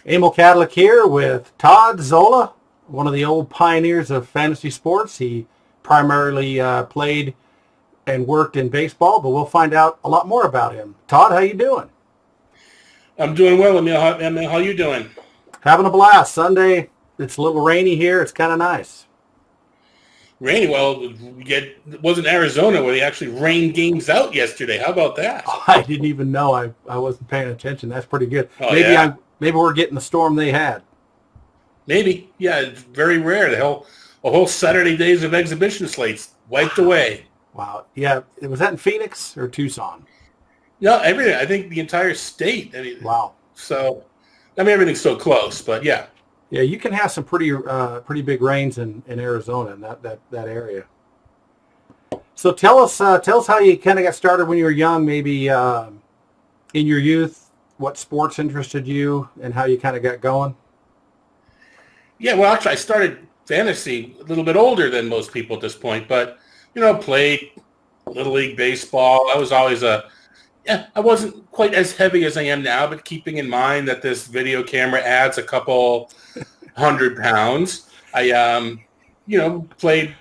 Emil Cadlick here with Todd Zola, one of the old pioneers of fantasy sports. He primarily played and worked in baseball, but we'll find out a lot more about him. Todd, how you doing? I'm doing well, Emil. How you doing? Having a blast. Sunday, it's a little rainy here. It's kind of nice. Rainy? Well, it wasn't Arizona where they actually rained games out yesterday. How about that? Oh, I didn't even know. I wasn't paying attention. That's pretty good. Oh, yeah. Maybe we're getting the storm they had. Maybe. Yeah, it's very rare. A whole Saturday days of exhibition slates wiped away. Wow. Yeah. Was that in Phoenix or Tucson? No, everything. I think the entire state. Wow. So, everything's so close, but yeah. Yeah, you can have some pretty big rains in Arizona in that area. So tell us how you kind of got started when you were young, maybe in your youth. What sports interested you and how you kind of got going? Yeah, well, actually, I started fantasy a little bit older than most people at this point, but, played Little League Baseball. I was always I wasn't quite as heavy as I am now, but keeping in mind that this video camera adds a couple 100 pounds, I, played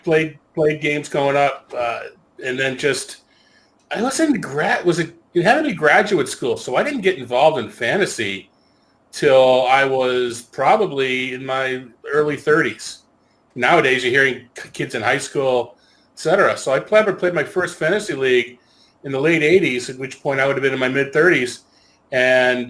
games going up, and then I was in it had to be graduate school, so I didn't get involved in fantasy till I was probably in my early 30s. Nowadays, you're hearing kids in high school, etc. So I played my first fantasy league in the late 80s, at which point I would have been in my mid-30s. And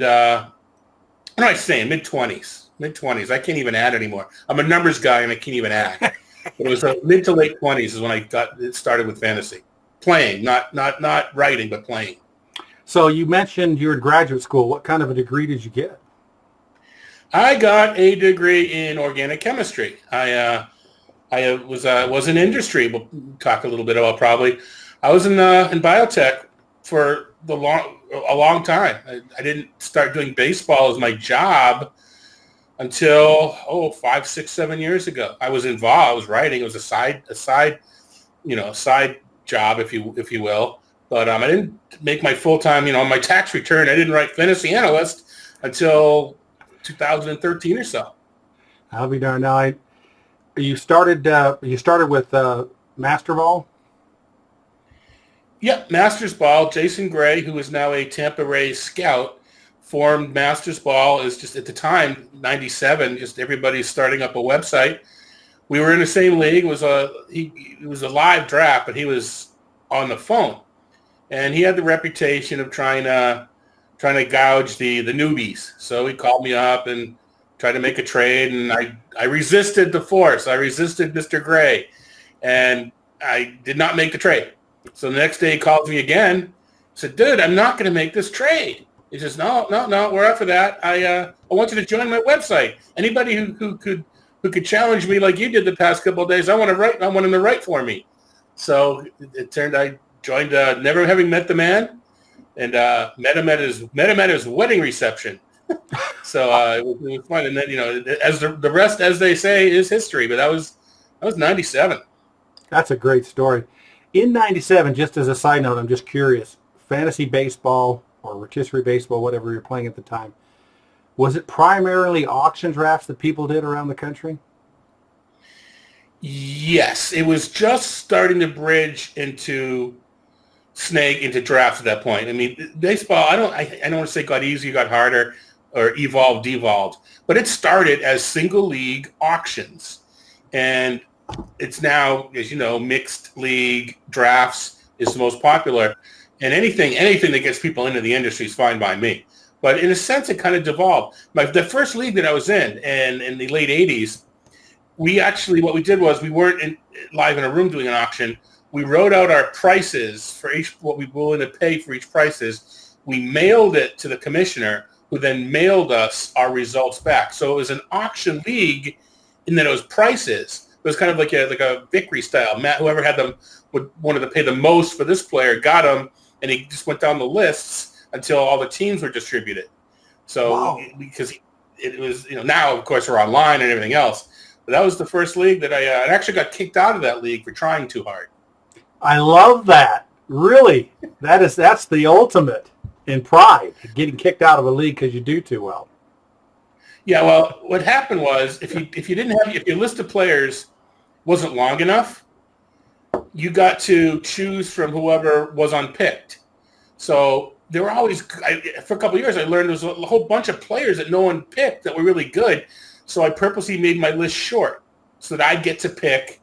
mid-20s. Mid-20s. I can't even add anymore. I'm a numbers guy, and I can't even add. But it was mid to late 20s is when I got started with fantasy. Playing, not writing, but playing. So you mentioned you were in graduate school. What kind of a degree did you get? I got a degree in organic chemistry. I was in industry. We'll talk a little bit about probably. I was in biotech for a long time. I didn't start doing baseball as my job until 5, 6, 7 years ago. I was involved. I was writing. It was a side job, if you will. But I didn't make my full-time, on my tax return, I didn't write fantasy analyst until 2013 or so. I'll be darned. Now, you started with Master Ball? Yep, Masters Ball. Jason Gray, who is now a Tampa Rays scout, formed Masters Ball as just at the time, 97, just everybody starting up a website. We were in the same league. It was a live draft, but he was on the phone. And he had the reputation of trying to gouge the newbies. So he called me up and tried to make a trade, and I resisted the force. I resisted Mr. Gray, and I did not make the trade. So the next day he calls me again. I said, dude, I'm not going to make this trade. He says, no, we're up for that. I want you to join my website. Anybody who could challenge me like you did the past couple of days, I want him to write for me. So it turned I joined, never having met the man, and met him at his wedding reception. So it was fun. And then as the rest, as they say, is history. But that was 97. That's a great story. In 97, just as a side note, I'm just curious, fantasy baseball or rotisserie baseball, whatever you're playing at the time, was it primarily auction drafts that people did around the country? Yes, it was just starting to bridge into drafts at that point. I mean, baseball, I don't want to say got easier, got harder, or devolved, but it started as single league auctions. And it's now, as you know, mixed league drafts is the most popular. And anything that gets people into the industry is fine by me. But in a sense, it kind of devolved. The first league that I was in the late 80s, what we did was we weren't live in a room doing an auction. We wrote out our prices for what we were willing to pay for each prices. We mailed it to the commissioner, who then mailed us our results back. So it was an auction league in that it was prices. It was kind of like a victory style. Whoever wanted to pay the most for this player got them, and he just went down the lists until all the teams were distributed. So wow. Because it was, now of course we're online and everything else. But that was the first league that I actually got kicked out of that league for trying too hard. I love that. Really, that's the ultimate in pride, getting kicked out of a league because you do too well. Yeah, well, what happened was if your list of players wasn't long enough, you got to choose from whoever was unpicked. So there were always, for a couple of years, I learned there was a whole bunch of players that no one picked that were really good. So I purposely made my list short so that I'd get to pick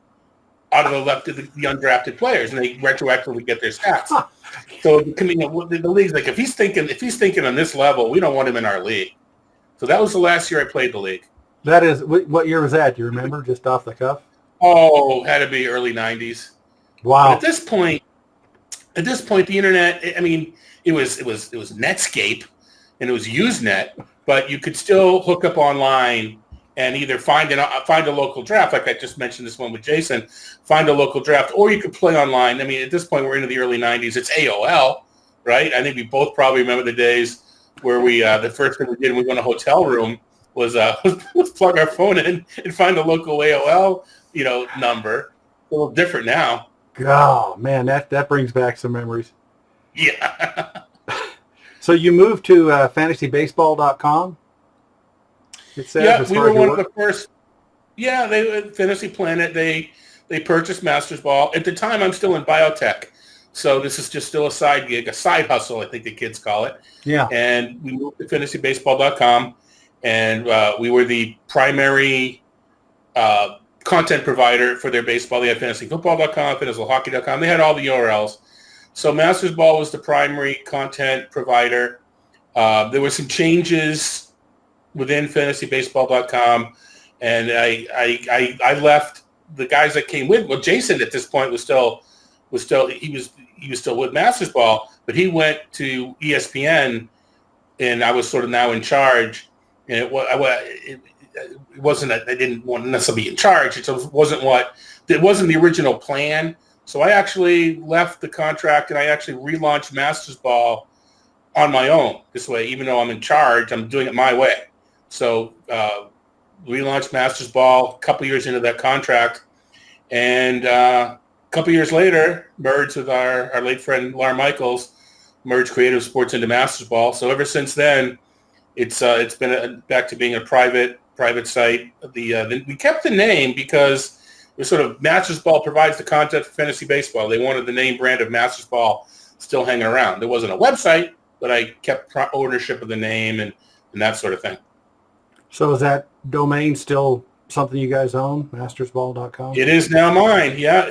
out of the undrafted players, and they retroactively get their stats. So the league's like, if he's thinking on this level, we don't want him in our league. So that was the last year I played the league. That is, what year was that? Do you remember, just off the cuff? Oh, had to be early 90s. Wow. But at this point, the internet, I mean, it was Netscape and it was Usenet, but you could still hook up online and either find a local draft, like I just mentioned this one with Jason, find a local draft, or you could play online. I mean, at this point, we're into the early 90s. It's AOL, right? I think we both probably remember the days where we the first thing we did when we went to a hotel room was plug our phone in and find a local AOL, number. A little different now. Oh, man, that brings back some memories. Yeah. So you moved to fantasybaseball.com? Yeah, we were one of the first. Yeah, they Fantasy Planet. They purchased Masters Ball. At the time, I'm still in biotech, so this is just still a side gig, a side hustle, I think the kids call it. Yeah. And we moved to fantasybaseball.com, and we were the primary content provider for their baseball. They had fantasyfootball.com, fantasyhockey.com. They had all the URLs. So Masters Ball was the primary content provider. There were some changes within fantasybaseball.com, and I left. The guys that came with, well, Jason at this point was still he was still with Masters Ball, but he went to ESPN, and I was sort of now in charge. And it wasn't I didn't want to necessarily be in charge. It wasn't the original plan. So I actually left the contract, and I actually relaunched Masters Ball on my own this way. Even though I'm in charge, I'm doing it my way. So relaunched Masters Ball a couple years into that contract, and a couple years later, merged with our late friend Lawr Michaels, merged Creative Sports into Masters Ball. So ever since then, it's been back to being a private site. We kept the name because it was sort of Masters Ball provides the content for fantasy baseball. They wanted the name brand of Masters Ball still hanging around. There wasn't a website, but I kept ownership of the name and that sort of thing. So is that domain still something you guys own, mastersball.com? It is now mine. Yeah.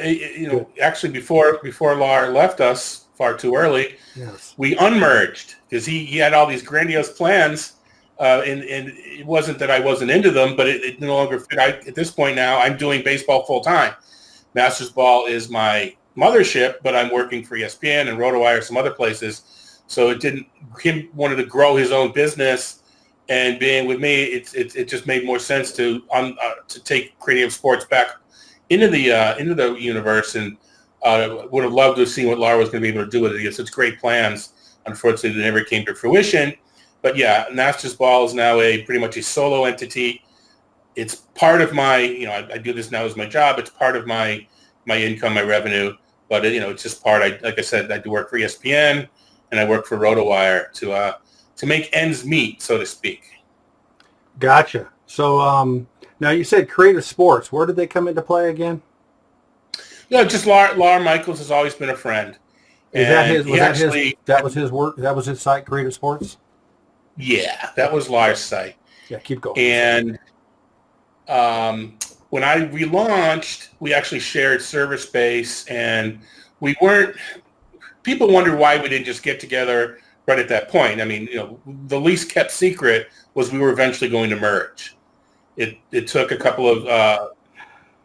Actually, before Lawr left us far too early, yes, we unmerged because he had all these grandiose plans, and it wasn't that I wasn't into them, but it no longer fit. At this point now, I'm doing baseball full time. Masters Ball is my mothership, but I'm working for ESPN and RotoWire, some other places. So he wanted to grow his own business. And being with me, it just made more sense to take Creative Sports back into the universe, and would have loved to have seen what Lawr was going to be able to do with it. He had such great plans. Unfortunately, they never came to fruition. But yeah, Masters Ball is now pretty much a solo entity. It's part of my, I do this now as my job. It's part of my income, my revenue. But it's just part. Like I said, I do work for ESPN, and I work for RotoWire to make ends meet, so to speak. Gotcha. So now you said Creative Sports. Where did they come into play again? Just Lawr Michaels has always been a friend. That was his work? That was his site, Creative Sports? Yeah, that was Lawr's site. Yeah, keep going. And when I relaunched, we actually shared server space, and people wondered why we didn't just get together right at that point. I mean, the least kept secret was we were eventually going to merge. It took a couple of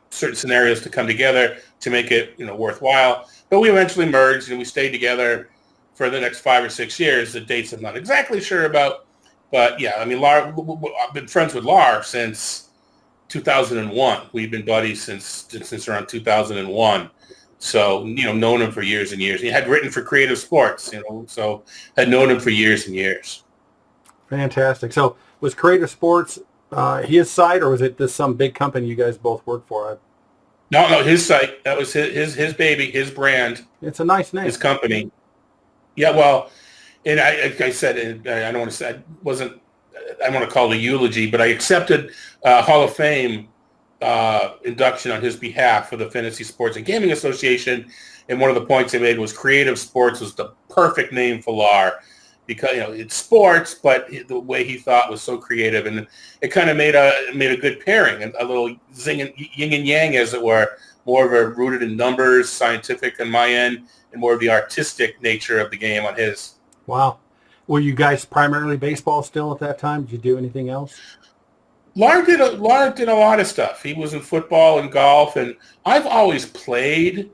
certain scenarios to come together to make it worthwhile, but we eventually merged, and we stayed together for the next 5 or 6 years. The dates I'm not exactly sure about, but yeah, I mean, I've been friends with Lawr since 2001. We've been buddies since around 2001. So, known him for years and years. He had written for Creative Sports, so had known him for years and years. Fantastic. So was Creative Sports his site, or was it just some big company you guys both worked for? No, his site. That was his baby, his brand. It's a nice name. His company. Yeah, well, and I said, and I don't want to say, I want to call it a eulogy, but I accepted Hall of Fame induction on his behalf for the Fantasy Sports and Gaming Association. And one of the points they made was Creative Sports was the perfect name for Lawr, because it's sports, but the way he thought was so creative, and it kind of made a good pairing, and a little yin and yang, as it were, more of a rooted in numbers, scientific on my end, and more of the artistic nature of the game on his. Wow. Were you guys primarily baseball still at that time? Did you do anything else? Lawr did a lot of stuff. He was in football and golf, and I've always played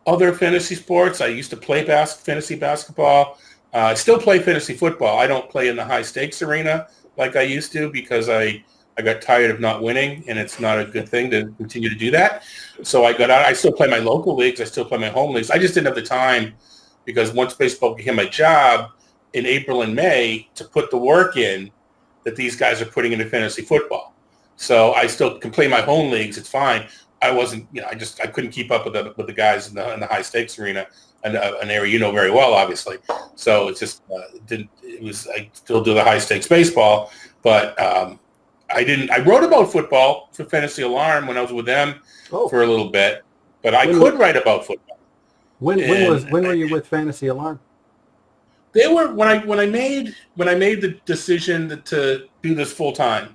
other fantasy sports. I used to play fantasy basketball. I still play fantasy football. I don't play in the high stakes arena like I used to, because I got tired of not winning, and it's not a good thing to continue to do that. So I got out. I still play my local leagues. I still play my home leagues. I just didn't have the time, because once baseball became my job in April and May, to put the work in that these guys are putting into fantasy football. So I still can play my home leagues. It's fine. I wasn't, I couldn't keep up with the guys in the high stakes arena, an area very well, obviously. So it's just I still do the high stakes baseball, but I wrote about football for Fantasy Alarm when I was with them for a little bit, but I could write about football. When were you with Fantasy Alarm? They were when I made the decision to do this full time.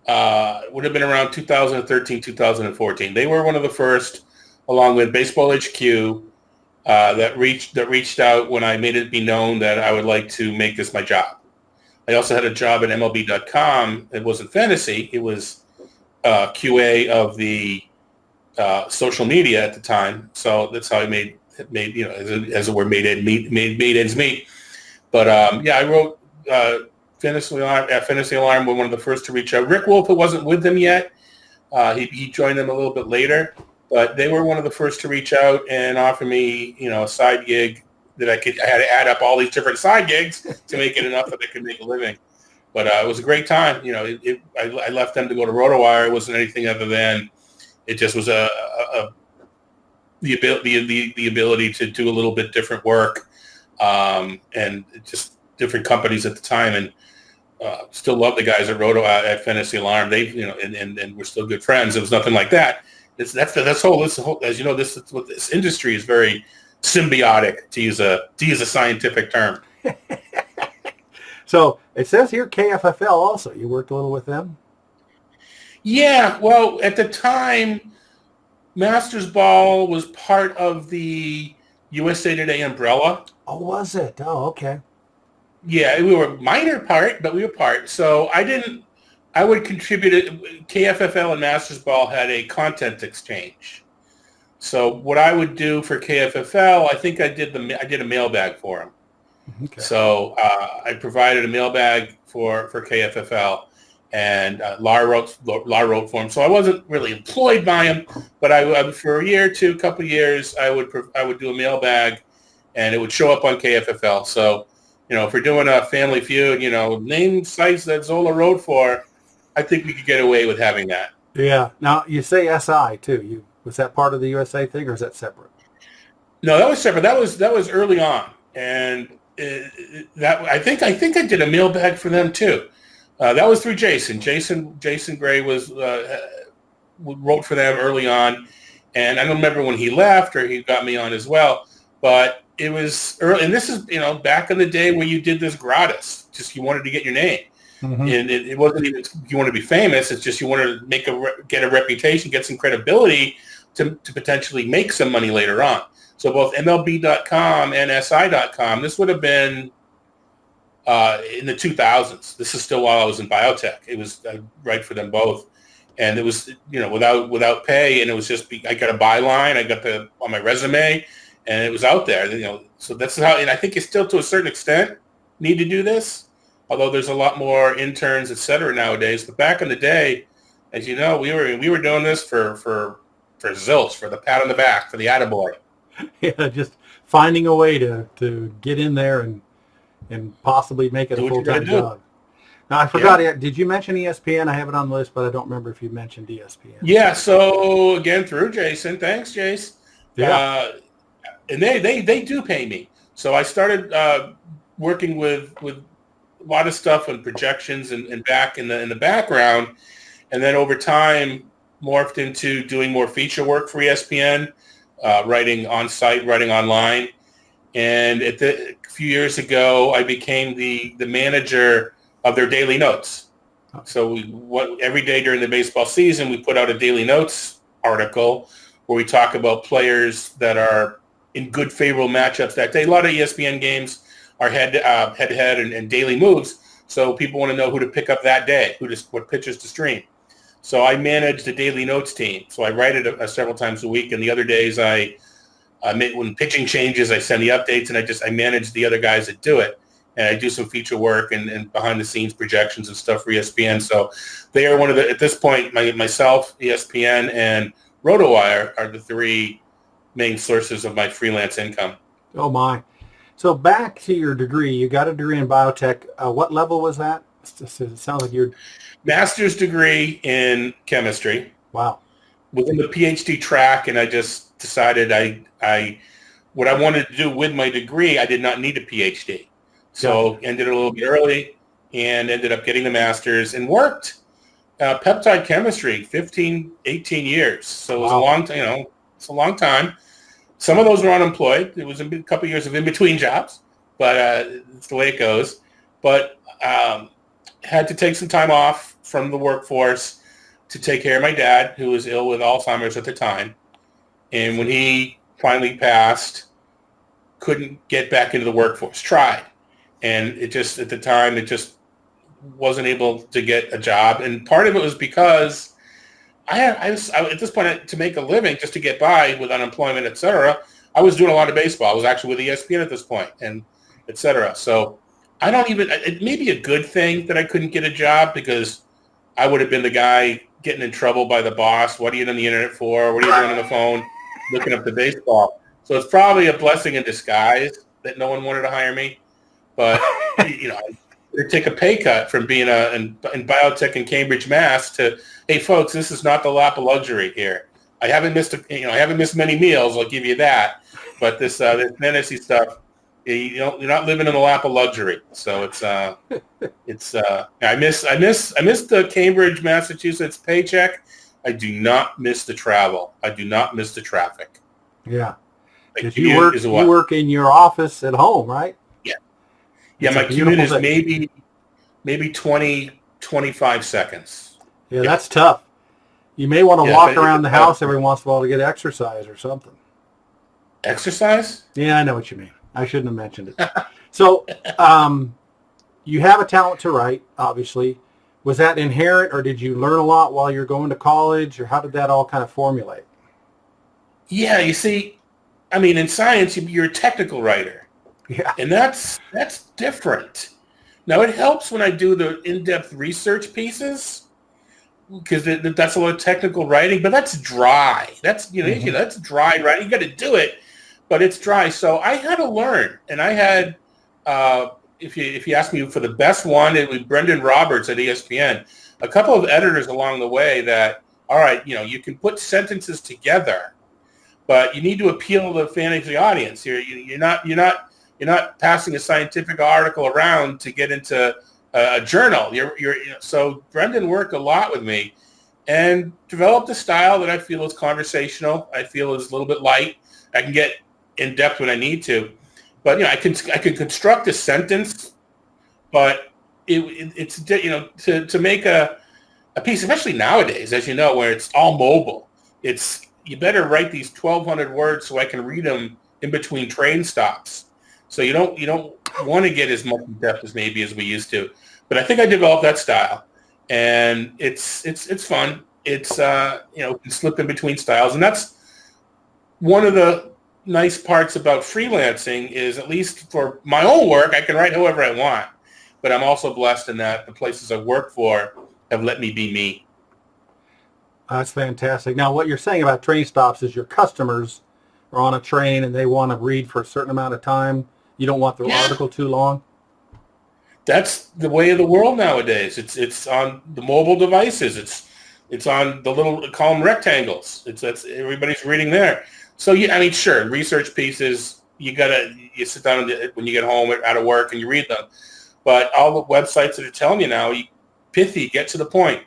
Would have been around 2013, 2014. They were one of the first, along with Baseball HQ, that reached out when I made it be known that I would like to make this my job. I also had a job at MLB.com. It wasn't fantasy. It was QA of the social media at the time. So that's how I made as it were, made ends meet. But I wrote Fantasy Alarm were one of the first to reach out. Rick Wolf wasn't with them yet. He joined them a little bit later, but they were one of the first to reach out and offer me, a side gig that I had to add up all these different side gigs to make it enough that I could make a living. But it was a great time. I left them to go to RotoWire. It wasn't anything other than it just was the ability to do a little bit different work, and just different companies at the time, and still love the guys at Fantasy Alarm. They've and we're still good friends. It was nothing like that. This whole as you know, this industry is very symbiotic, to use a scientific term. So it says here KFFL also. You worked a little with them? Yeah, well, at the time, Masters Ball was part of the USA Today umbrella. Oh, was it? Oh, okay. Yeah, we were minor part, but we were part. So I would contribute. KFFL and Masters Ball had a content exchange. So what I would do for KFFL, I think I did a mailbag for them. Okay. So I provided a mailbag for KFFL, and Lawr wrote for him. So I wasn't really employed by him, but I for a year or two, couple of years, I would do a mailbag, and it would show up on KFFL. So if we're doing a Family Feud, name sites that Zola wrote for, I think we could get away with having that. Yeah. Now you say SI too. Was that part of the USA thing, or is that separate? No, that was separate. That was early on, and I think I did a mailbag for them too. That was through Jason. Jason Gray wrote for them early on, and I don't remember when he left or he got me on as well. But it was early, and this is back in the day when you did this gratis. Just you wanted to get your name, and it wasn't even you want to be famous. It's just you wanted to get a reputation, get some credibility to potentially make some money later on. So both MLB.com and SI.com, this would have been in the 2000s. This is still while I was in biotech. It was right for them both. And it was, without pay. And it was just, I got a byline. I got on my resume, and it was out there, So that's how, and I think you still, to a certain extent, need to do this. Although there's a lot more interns, et cetera, nowadays. But back in the day, as you know, we were doing this for zilch, for the pat on the back, for the attaboy. Yeah, just finding a way to get in there and possibly make it a full-time job. Now, I forgot, Did you mention ESPN? I have it on the list, but I don't remember if you mentioned ESPN. Yeah, so again, through Jason. Thanks, Jace. Yeah. And they do pay me. So I started working with lot of stuff and projections and back in the background, and then over time morphed into doing more feature work for ESPN, writing on site, writing online. And a few years ago, I became the manager of their daily notes. So every day during the baseball season, we put out a daily notes article where we talk about players that are in good, favorable matchups that day. A lot of ESPN games are head-to-head and daily moves, so people want to know who to pick up that day, what pitchers to stream. So I manage the daily notes team. So I write it several times a week, and the other days when pitching changes, I send the updates, and I manage the other guys that do it. And I do some feature work and behind-the-scenes projections and stuff for ESPN. So they are at this point, myself, ESPN, and Rotowire are the three main sources of my freelance income. Oh, my. So back to your degree. You got a degree in biotech. What level was that? It sounds like you're... Master's degree in chemistry. Wow. Within the PhD track, and I just decided what I wanted to do with my degree, I did not need a PhD. So ended a little bit early and ended up getting the master's and worked peptide chemistry 15, 18 years. So it was a long time, it's a long time. Some of those were unemployed. It was a couple of years of in-between jobs, but it's the way it goes. But had to take some time off from the workforce to take care of my dad, who was ill with Alzheimer's at the time. And when he finally passed, couldn't get back into the workforce. Tried. And at the time, it just wasn't able to get a job. And part of it was because I was at this point, to make a living, just to get by with unemployment, et cetera, I was doing a lot of baseball. I was actually with ESPN at this point, and et cetera. So it may be a good thing that I couldn't get a job, because I would have been the guy getting in trouble by the boss. What are you on the internet for? What are you doing on the phone? Looking up the baseball. So it's probably a blessing in disguise that no one wanted to hire me. But, I take a pay cut from being in biotech in Cambridge, Mass. to, hey, folks, this is not the lap of luxury here. I haven't missed many meals. I'll give you that. But this fantasy stuff, you're not living in the lap of luxury. So I miss the Cambridge, Massachusetts paycheck. I do not miss the travel. I do not miss the traffic. Yeah. You work in your office at home, right? Yeah. Yeah, my commute is maybe 20, 25 seconds. Yeah, that's tough. You may want to walk around the house every once in a while to get exercise or something. Exercise? Yeah, I know what you mean. I shouldn't have mentioned it. So, you have a talent to write, obviously. Was that inherent, or did you learn a lot while you're going to college, or how did that all kind of formulate? Yeah, you see, in science, you're a technical writer. Yeah. And that's different. Now, it helps when I do the in-depth research pieces, because that's a lot of technical writing, but that's dry. That's that's dry writing. You got to do it, but it's dry. So I had to learn, and I had, if you ask me for the best one, it was Brendan Roberts at ESPN. A couple of editors along the way that, all right, you can put sentences together, but you need to appeal to the fantasy audience. You're not passing a scientific article around to get into a journal. So Brendan worked a lot with me and developed a style that I feel is conversational. I feel is a little bit light. I can get in depth when I need to, but I can construct a sentence. But it's to make a piece, especially nowadays, as you know, where it's all mobile. You better write these 1,200 words so I can read them in between train stops. So you don't want to get as much in depth as maybe as we used to. But I think I developed that style, and it's fun. It's you can slip in between styles, and that's one of the nice parts about freelancing is, at least for my own work, I can write however I want. But I'm also blessed in that the places I've worked for have let me be me. That's fantastic. Now, what you're saying about train stops is your customers are on a train and they want to read for a certain amount of time. You don't want the article too long. That's the way of the world nowadays. It's on the mobile devices. It's on the little column rectangles. That's everybody's reading there. So sure, research pieces you sit down when you get home out of work and you read them. But all the websites that are telling you now, pithy, get to the point.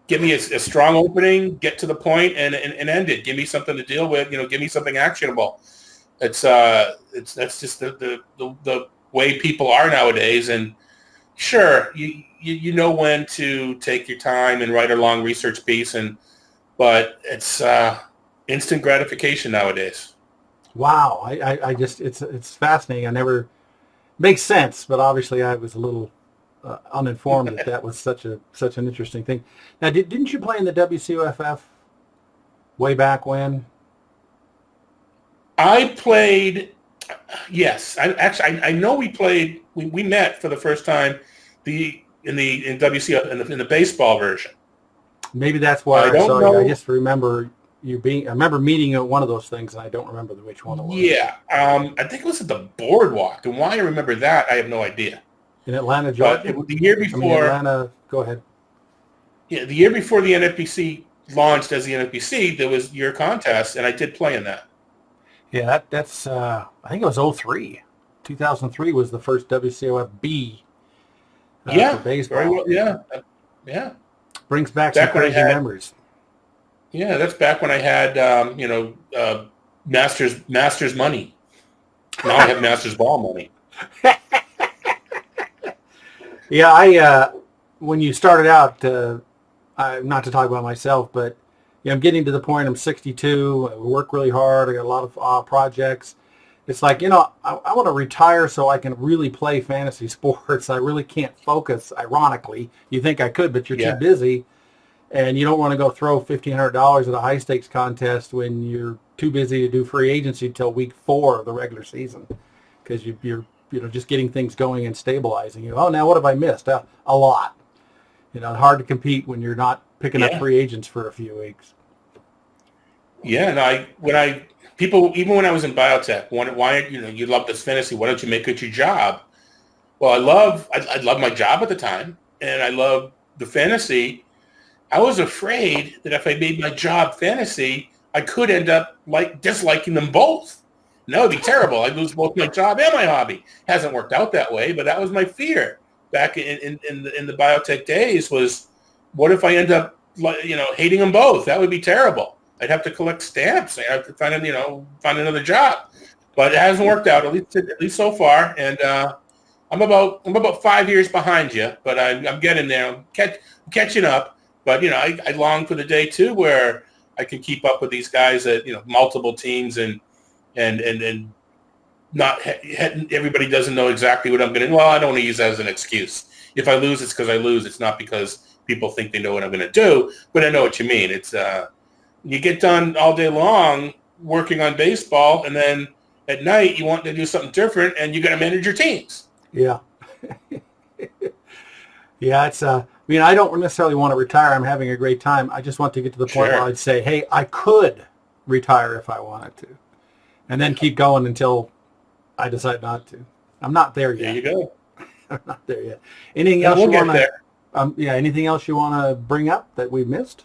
Give me a strong opening, get to the point, and end it. Give me something to deal with. Give me something actionable. That's just the way people are nowadays. And sure, you know when to take your time and write a long research piece, but it's instant gratification nowadays. Wow, I just it's fascinating. I never makes sense, but obviously I was a little uninformed that was such an interesting thing. Now, didn't you play in the WCUFF way back when? I played. Yes, I know we played. We met for the first time in WCUFF in the baseball version. Maybe that's why I I don't saw know. you. I just remember you being. I remember meeting you at one of those things, and I don't remember which one it was. Yeah, I think it was at the boardwalk, and why I remember that, I have no idea. In Atlanta, Georgia. But the year before, Atlanta. Go ahead. Yeah, the year before the NFBC launched as the NFBC, there was your contest, and I did play in that. Yeah, that's. I think it was 03. 2003 was the first WCOFB. For baseball. Very well. Yeah. Brings back some crazy memories. Yeah, that's back when I had Masters money. Now I have Masters ball money. Yeah, when you started out, not to talk about myself, but I'm getting to the point. I'm 62. I work really hard. I got a lot of projects. It's like, I want to retire so I can really play fantasy sports. I really can't focus. Ironically, you think I could, but you're too busy, and you don't want to go throw $1,500 at a high stakes contest when you're too busy to do free agency till week 4 of the regular season, because you're just getting things going and stabilizing. Oh, now what have I missed? A lot. Hard to compete when you're not picking up free agents for a few weeks. Yeah, and people, even when I was in biotech, why you love this fantasy? Why don't you make it your job? Well, I love my job at the time, and I love the fantasy. I was afraid that if I made my job fantasy, I could end up disliking them both. And that would be terrible. I'd lose both my job and my hobby. Hasn't worked out that way, but that was my fear back in the biotech days. Was what if I end up hating them both? That would be terrible. I'd have to collect stamps. I'd have to find another job. But it hasn't worked out, at least so far. And I'm about 5 years behind you, but I'm getting there. I'm catching up. But I long for the day too where I can keep up with these guys at multiple teams and not everybody doesn't know exactly what I'm going to. Well, I don't want to use that as an excuse. If I lose, it's because I lose. It's not because people think they know what I'm going to do. But I know what you mean. It's you get done all day long working on baseball, and then at night you want to do something different, and you got to manage your teams. Yeah. Yeah, it's. I don't necessarily want to retire. I'm having a great time. I just want to get to the point where I'd say, hey, I could retire if I wanted to, and then keep going until I decide not to. I'm not there yet. There you go. I'm not there yet. Anything else you want to? Anything else you want to bring up that we missed?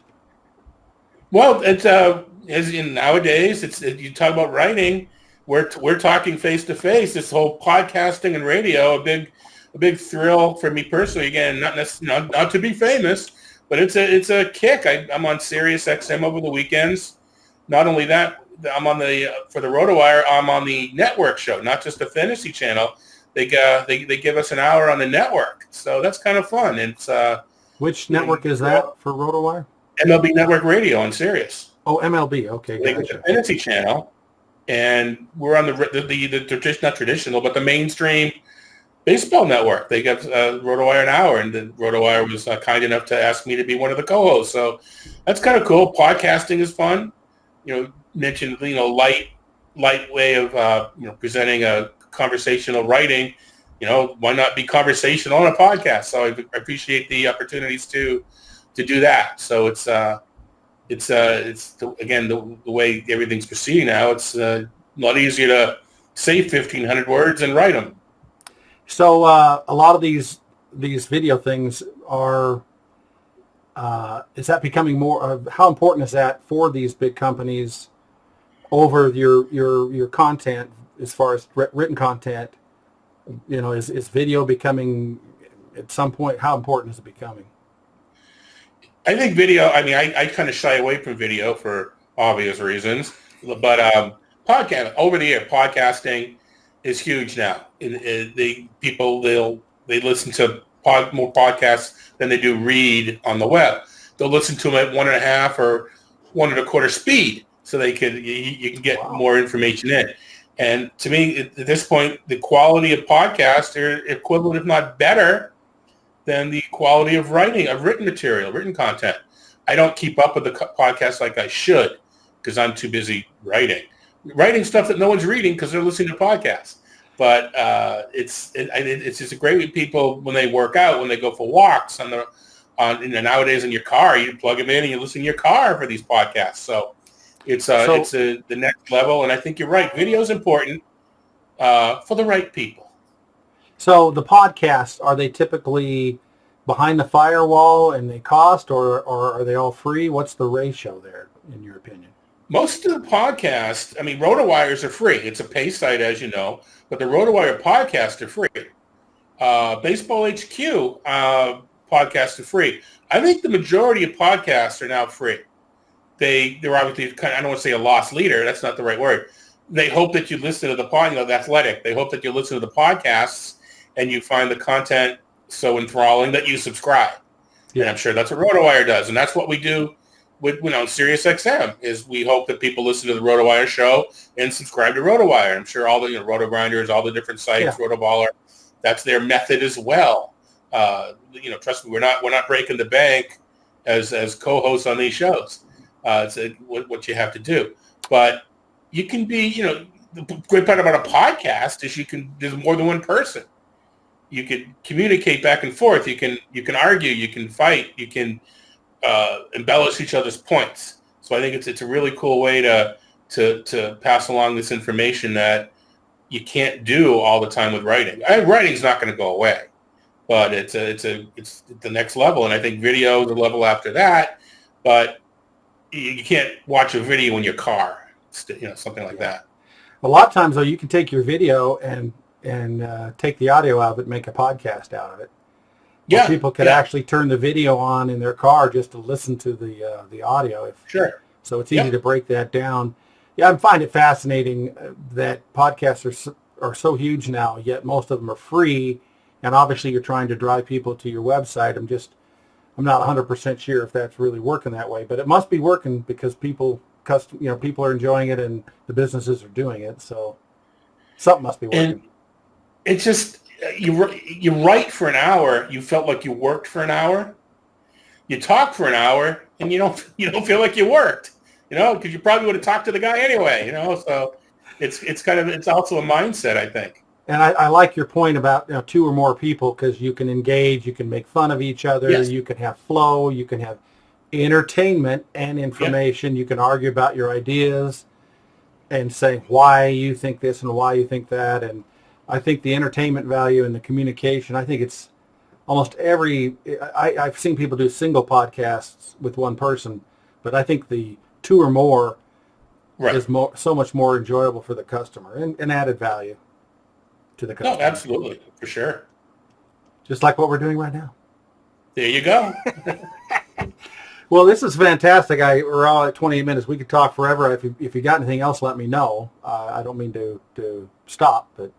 Well, it's as in nowadays, you talk about writing. We're talking face to face. This whole podcasting and radio, a big thrill for me personally. Again, not to be famous, but it's a kick. I'm on Sirius XM over the weekends. Not only that, I'm on for the RotoWire. I'm on the network show, not just the fantasy channel. They give us an hour on the network, so that's kind of fun. It's which network is that for RotoWire? MLB Network Radio on Sirius. Oh, MLB. Okay, they get the fantasy channel, and we're on the not traditional, but the mainstream baseball network. They got RotoWire an hour, and the RotoWire was kind enough to ask me to be one of the co-hosts. So that's kind of cool. Podcasting is fun. Mentioned light way of presenting a conversational writing. Why not be conversational on a podcast? So I appreciate the opportunities to do that. So it's the way everything's proceeding now. It's a lot easier to say 1,500 words and write them. So a lot of these video things are. Is that becoming more? How important is that for these big companies over your content as far as written content? Is video becoming at some point, how important is it becoming? I think video, I mean, I kind of shy away from video for obvious reasons, but podcast, over-the-air podcasting is huge now. They listen to more podcasts than they do read on the web. They'll listen to them at 1.5 or 1.25 speed, so you can get more information in. And to me, at this point, the quality of podcasts are equivalent, if not better, than the quality of written material, written content. I don't keep up with the podcast like I should because I'm too busy writing stuff that no one's reading because they're listening to podcasts. But it's just a great way people when they work out, when they go for walks nowadays in your car, you plug them in and you listen in your car for these podcasts. So it's the next level, and I think you're right. Video is important for the right people. So the podcasts, are they typically behind the firewall and they cost, or are they all free? What's the ratio there, in your opinion? Most of the podcasts, I mean, rotowires are free. It's a pay site, as you know, but the rotowire podcasts are free. Baseball HQ podcasts are free. I think the majority of podcasts are now free. They're obviously kind of, I don't want to say a lost leader. That's not the right word. They hope that you listen to the the Athletic. They hope that you listen to the podcasts and you find the content so enthralling that you subscribe. Yeah. And I'm sure that's what RotoWire does. And that's what we do with Sirius XM, is we hope that people listen to the RotoWire show and subscribe to RotoWire. I'm sure all the Roto Grinders, all the different sites, Rotoballer, that's their method as well. Trust me, we're not breaking the bank as co-hosts on these shows. It's what you have to do. But you can be, the great part about a podcast is there's more than one person. You can communicate back and forth. You can argue. You can fight. You can embellish each other's points. So I think it's a really cool way to pass along this information that you can't do all the time with writing. Writing's not going to go away, but it's the next level, and I think video is the level after that. But you can't watch a video in your car, something like that. A lot of times, though, you can take your video and take the audio out of it, make a podcast out of it. Yeah, people could actually turn the video on in their car just to listen to the audio. Sure. So it's easy to break that down. Yeah, I find it fascinating that podcasts are so huge now, yet most of them are free. And obviously, you're trying to drive people to your website. I'm not 100% sure if that's really working that way, but it must be working because people are enjoying it and the businesses are doing it. So something must be working. And it's just, you write for an hour, you felt like you worked for an hour. You talk for an hour and you don't feel like you worked, because you probably would have talked to the guy anyway, so it's also a mindset, I think. And I like your point about 2 or more people, because you can engage, you can make fun of each other, you can have flow, you can have entertainment and information, you can argue about your ideas and say why you think this and why you think that. And I think the entertainment value and the communication, I think it's almost I've seen people do single podcasts with one person, but I think the 2 or more is so much more enjoyable for the customer and added value to the customer. No, absolutely, for sure. Just like what we're doing right now. There you go. Well, this is fantastic. We're all at 28 minutes. We could talk forever. If you got anything else, let me know. I don't mean to stop, but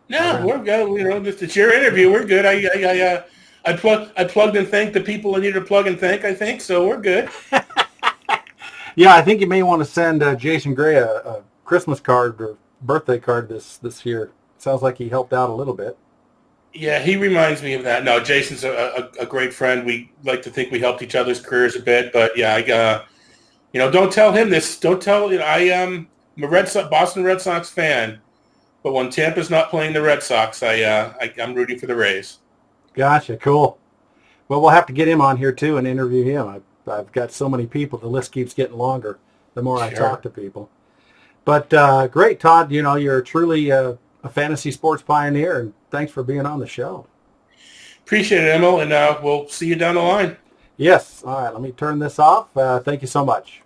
no, we're good. It's your interview. We're good. I plugged and thanked the people I need to plug and thank. I think so. We're good. Yeah, I think you may want to send Jason Gray a Christmas card or birthday card this year. Sounds like he helped out a little bit. Yeah, he reminds me of that. No, Jason's a great friend. We like to think we helped each other's careers a bit, but yeah, don't tell him this. Don't tell. I am a Boston Red Sox fan, but when Tampa's not playing the Red Sox, I'm rooting for the Rays. Gotcha. Cool. Well, we'll have to get him on here too and interview him. I've got so many people. The list keeps getting longer the more I talk to people. But great, Todd. You're truly a fantasy sports pioneer, and thanks for being on the show. Appreciate it, Emil, and we'll see you down the line. Yes. All right, let me turn this off. Thank you so much.